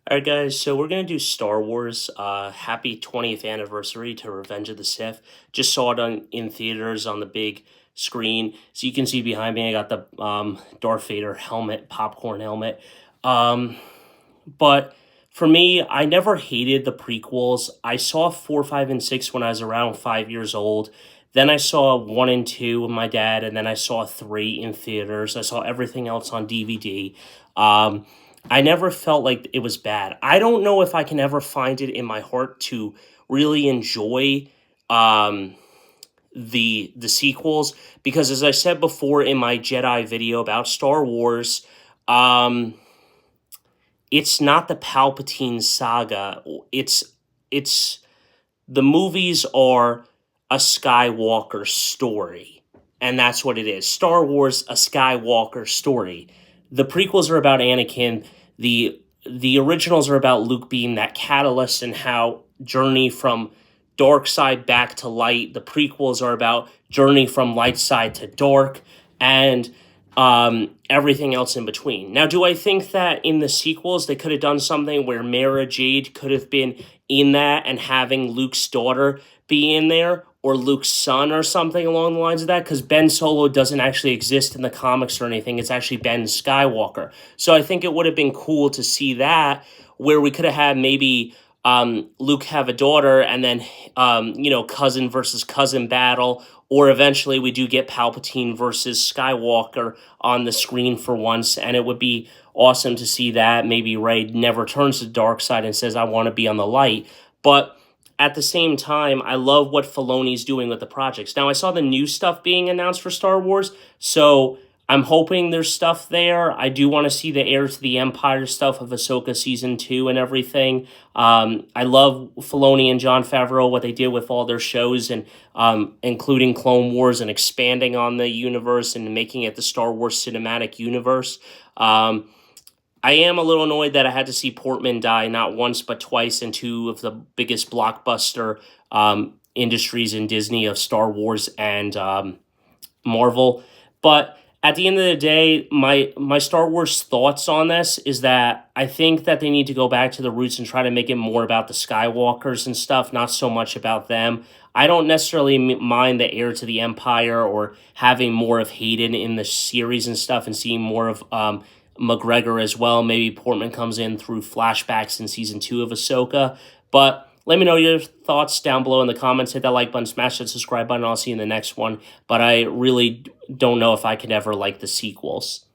All right, guys. So we're gonna do Star Wars. Happy 20th anniversary to Revenge of the Sith. Just saw it in theaters on the big screen. So you can see behind me, I got the Darth Vader helmet, popcorn helmet. Um, but for me, I never hated the prequels. I saw 4, 5, and 6 when I was around 5 years old. Then I saw 1 and 2 with my dad, and then I saw 3 in theaters. I saw everything else on DVD. Um, I never felt like it was bad. I don't know if I can ever find it in my heart to really enjoy um, the sequels because, as I said before in my Jedi video about Star Wars, um, it's not the Palpatine saga. It's the movies are a Skywalker story, and that's what it is. Star Wars, a Skywalker story. The prequels are about Anakin. The originals are about Luke being that catalyst and how journey from dark side back to light. The prequels are about journey from light side to dark, and everything else in between. Now, do I think that in the sequels they could have done something where Mara Jade could have been in that and having Luke's daughter be in there, or Luke's son or something along the lines of that? Because Ben Solo doesn't actually exist in the comics or anything. It's actually Ben Skywalker. So I think it would have been cool to see that, where we could have had maybe Luke have a daughter and then, cousin versus cousin battle, or eventually we do get Palpatine versus Skywalker on the screen for once, and it would be awesome to see that. Maybe Rey never turns to the dark side and says, I want to be on the light. But at the same time, I love what Filoni's doing with the projects. Now, I saw the new stuff being announced for Star Wars, so I'm hoping there's stuff there. I do want to see the Heir to the Empire stuff of Ahsoka Season 2 and everything. I love Filoni and Jon Favreau, what they did with all their shows, and including Clone Wars and expanding on the universe and making it the Star Wars cinematic universe. I am a little annoyed that I had to see Portman die not once but twice in two of the biggest blockbuster industries in Disney of Star Wars and Marvel. But at the end of the day, my Star Wars thoughts on this is that I think that they need to go back to the roots and try to make it more about the Skywalkers and stuff, not so much about them. I don't necessarily mind the Heir to the Empire or having more of Hayden in the series and stuff and seeing more of McGregor as well. Maybe Portman comes in through flashbacks in season 2 of Ahsoka. But let me know your thoughts down below in the comments. Hit that like button, smash that subscribe button. I'll see you in the next one. But I really don't know if I could ever like the sequels.